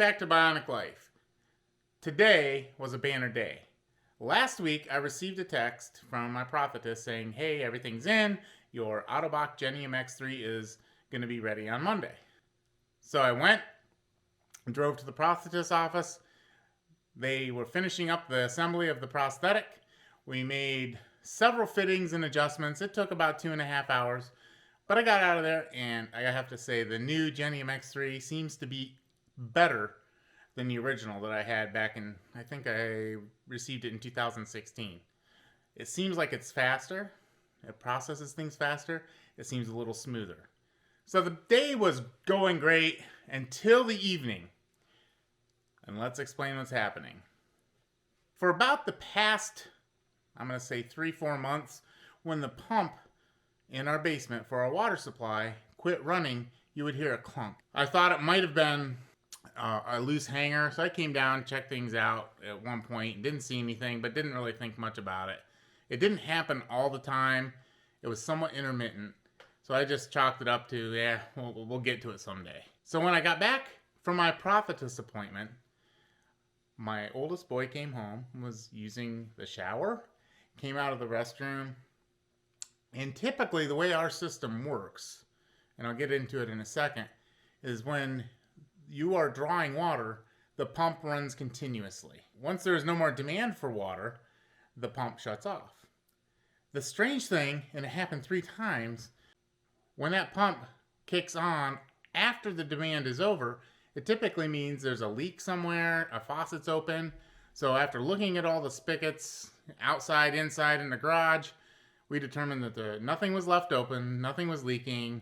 back to Bionic Life. Today was a banner day. Last week, I received a text from my prophetess saying, hey, everything's in. Your OttoBock Genium X3 is going to be ready on Monday. So I went and drove to the prophetess office. They were finishing up the assembly of the prosthetic. We made several fittings and adjustments. It took about 2.5 hours. But I got out of there, and I have to say the new Genium X3 seems to be better than the original that I had back in, I think I received it in 2016. It seems like it's faster. It processes things faster. It seems a little smoother. So the day was going great until the evening. And let's explain what's happening. For about the past, I'm going to say 3-4 months, when the pump in our basement for our water supply quit running, you would hear a clunk. I thought it might have been a loose hanger, so I came down, checked things out at one point, didn't see anything, but didn't really think much about it. It didn't happen all the time. It was somewhat intermittent, so I just chalked it up to, yeah, we'll get to it someday. So when I got back from my prophetess appointment, my oldest boy came home, was using the shower, came out of the restroom, and typically the way our system works, and I'll get into it in a second, is when you are drawing water, the pump runs continuously. Once there is no more demand for water, the pump shuts off. The strange thing, and it happened 3 times, when that pump kicks on after the demand is over, it typically means there's a leak somewhere, a faucet's open. So after looking at all the spigots, outside, inside, in the garage, we determined that nothing was left open, nothing was leaking,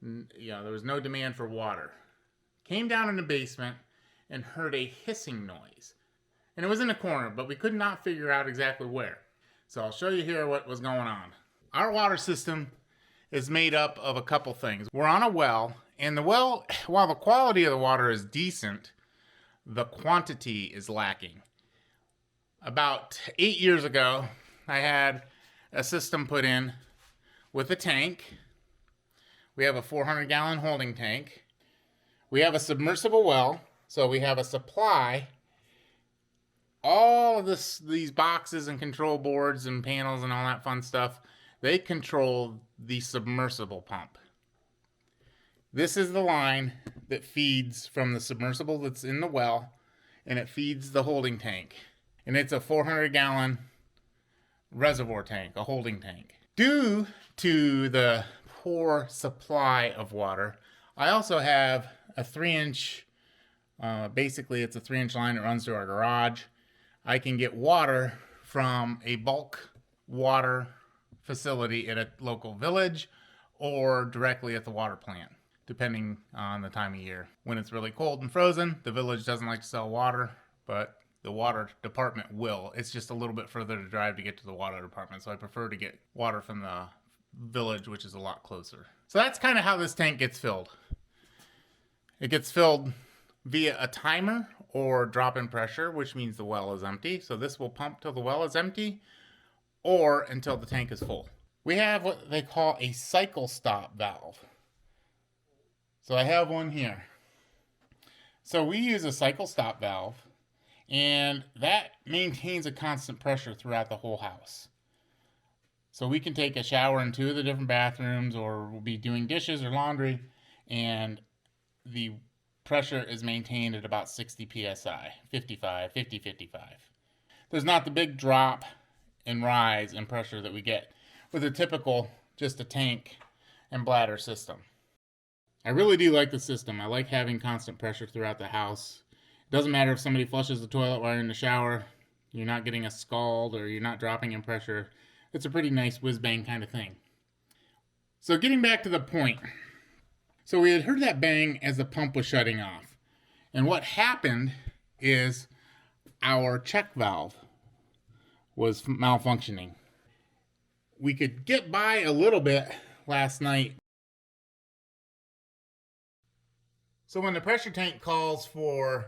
there was no demand for water. Came down in the basement and heard a hissing noise. And it was in a corner, but we could not figure out exactly where. So I'll show you here what was going on. Our water system is made up of a couple things. We're on a well, and the well, while the quality of the water is decent, the quantity is lacking. About 8 years ago, I had a system put in with a tank. We have a 400-gallon holding tank. We have a submersible well, so we have a supply. All of these boxes and control boards and panels and all that fun stuff, they control the submersible pump. This is the line that feeds from the submersible that's in the well, and it feeds the holding tank. And it's a 400-gallon reservoir tank, a holding tank. Due to the poor supply of water, I also have a 3-inch, basically it's a 3-inch line that runs through our garage. I can get water from a bulk water facility at a local village or directly at the water plant, depending on the time of year. When it's really cold and frozen, the village doesn't like to sell water, but the water department will. It's just a little bit further to drive to get to the water department, so I prefer to get water from the village, which is a lot closer. So that's kind of how this tank gets filled. It gets filled via a timer or drop-in pressure, which means the well is empty. So this will pump till the well is empty or until the tank is full. We have what they call a cycle stop valve. So I have one here. So we use a cycle stop valve, and that maintains a constant pressure throughout the whole house. So we can take a shower in 2 of the different bathrooms, or we'll be doing dishes or laundry, and the pressure is maintained at about 60 psi, 50, 55. There's not the big drop and rise in pressure that we get with a typical, just a tank and bladder system. I really do like the system. I like having constant pressure throughout the house. It doesn't matter if somebody flushes the toilet while you're in the shower, you're not getting a scald or you're not dropping in pressure. It's a pretty nice whiz-bang kind of thing. So getting back to the point. So we had heard that bang as the pump was shutting off. And what happened is our check valve was malfunctioning. We could get by a little bit last night. So when the pressure tank calls for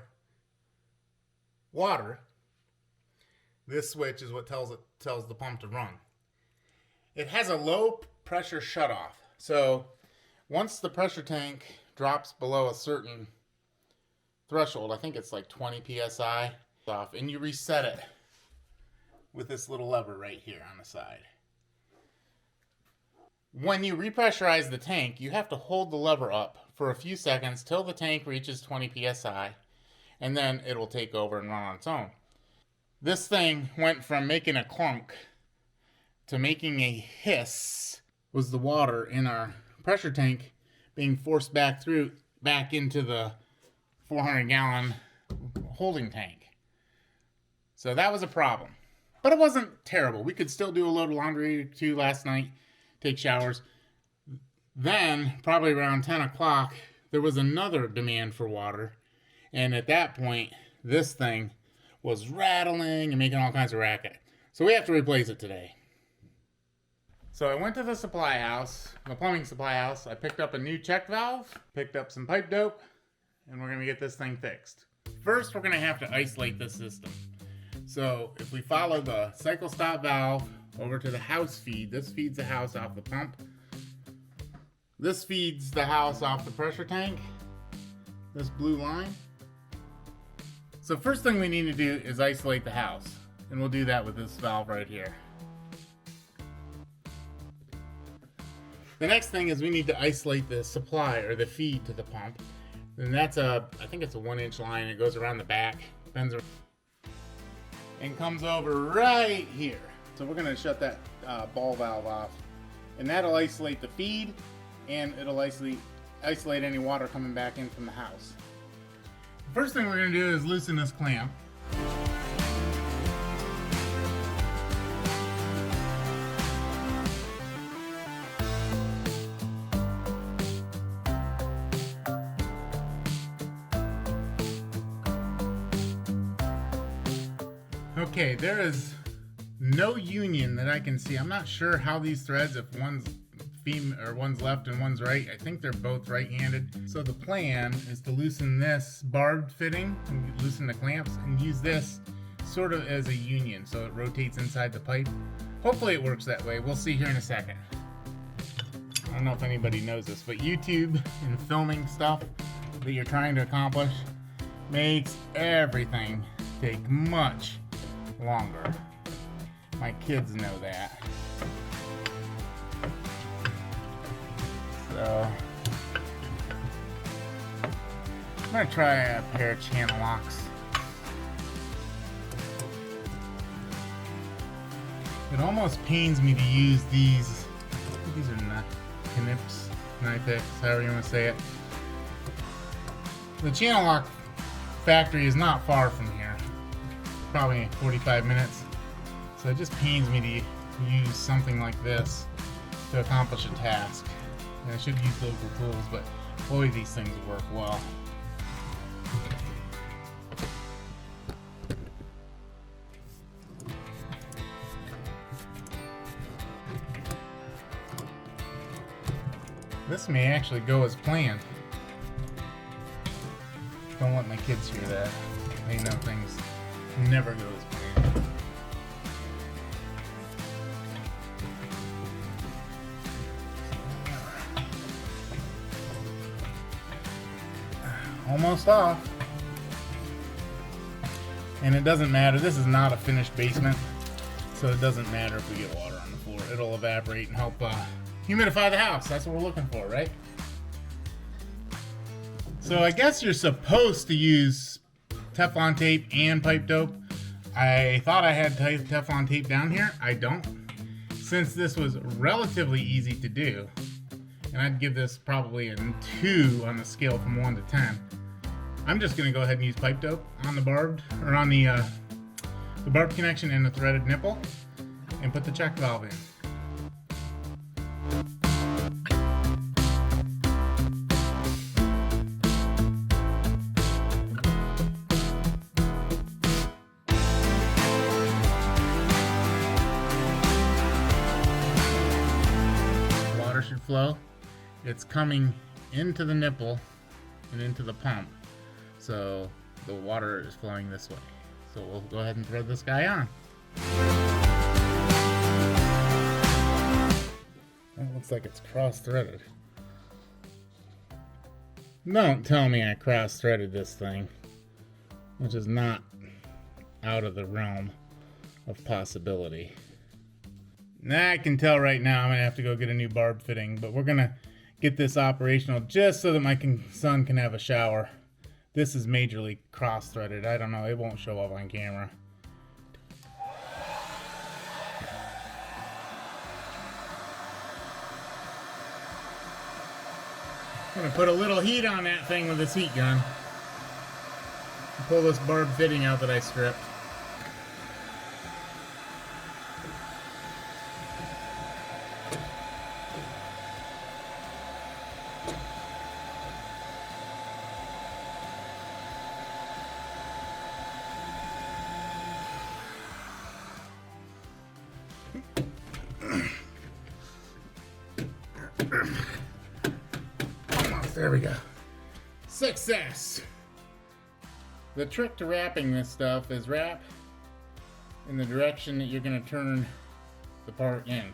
water, this switch is what tells the pump to run. It has a low pressure shutoff. So once the pressure tank drops below a certain threshold. I think it's like 20 psi off, and you reset it with this little lever right here on the side. When you repressurize the tank, you have to hold the lever up for a few seconds till the tank reaches 20 psi, and then it'll take over and run on its own. This thing went from making a clunk to making a hiss. Was the water in our pressure tank being forced back into the 400-gallon holding tank. So that was a problem. But it wasn't terrible. We could still do a load of laundry too last night, take showers. Then, probably around 10 o'clock, there was another demand for water. And at that point, this thing was rattling and making all kinds of racket. So we have to replace it today. So I went to the supply house, the plumbing supply house. I picked up a new check valve, picked up some pipe dope, and we're going to get this thing fixed. First, we're going to have to isolate this system. So if we follow the cycle stop valve over to the house feed, this feeds the house off the pump. This feeds the house off the pressure tank, this blue line. So first thing we need to do is isolate the house, and we'll do that with this valve right here. The next thing is we need to isolate the supply or the feed to the pump. And that's I think it's a 1-inch line. It goes around the back, bends around, and comes over right here. So we're going to shut that ball valve off, and that'll isolate the feed, and it'll isolate any water coming back in from the house. First thing we're going to do is loosen this clamp. Okay, there is no union that I can see. I'm not sure how these threads, if one's one's left and one's right. I think they're both right-handed. So the plan is to loosen this barbed fitting, and loosen the clamps, and use this sort of as a union so it rotates inside the pipe. Hopefully it works that way. We'll see here in a second. I don't know if anybody knows this, but YouTube and filming stuff that you're trying to accomplish makes everything take much longer. My kids know that. So I'm gonna try a pair of channel locks. It almost pains me to use these. These are not knips, knife picks, however you want to say it. The channel lock factory is not far from here. Probably 45 minutes. So it just pains me to use something like this to accomplish a task. And I should use local tools, but boy, these things work well. This may actually go as planned. Don't let my kids hear that. They know things never go as planned. Almost off. And it doesn't matter. This is not a finished basement, so it doesn't matter if we get water on the floor. It'll evaporate and help humidify the house. That's what we're looking for, right? So I guess you're supposed to use Teflon tape and pipe dope. I thought I had Teflon tape down here. I don't. Since this was relatively easy to do, and I'd give this probably a 2 on the scale from 1 to 10. I'm just going to go ahead and use pipe dope on the barbed, or on the barbed connection and the threaded nipple, and put the check valve in. Water should flow. It's coming into the nipple and into the pump. So the water is flowing this way. So we'll go ahead and thread this guy on. It looks like it's cross-threaded. Don't tell me I cross-threaded this thing. which is not out of the realm of possibility. Now I can tell right now I'm gonna have to go get a new barb fitting, but we're gonna get this operational just so that my son can have a shower. This is majorly cross-threaded. I don't know, it won't show up on camera. I'm gonna put a little heat on that thing with this heat gun. Pull this barb fitting out that I stripped. There we go. Success! The trick to wrapping this stuff is wrap in the direction that you're going to turn the part in.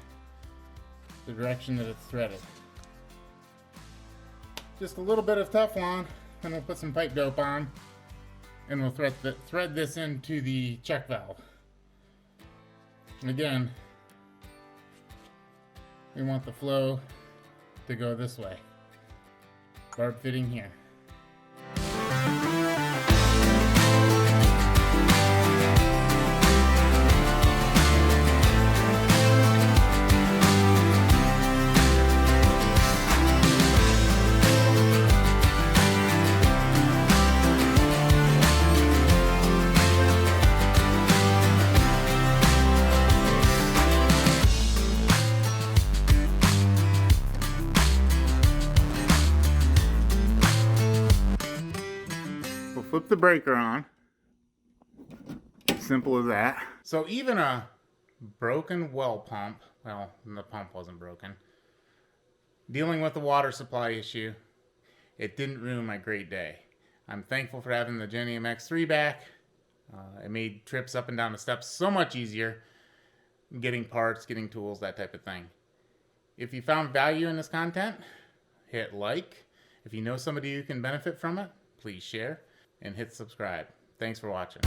The direction that it's threaded. Just a little bit of Teflon, and we'll put some pipe dope on, and we'll thread this into the check valve. Again, we want the flow to go this way. Barb fitting here. Flip the breaker on. Simple as that. So even a broken well pump, well, the pump wasn't broken, dealing with the water supply issue, it didn't ruin my great day. I'm thankful for having the Genium X3 back. It made trips up and down the steps so much easier. Getting parts, getting tools, that type of thing. If you found value in this content, hit like. If you know somebody who can benefit from it, please share. And hit subscribe. Thanks for watching.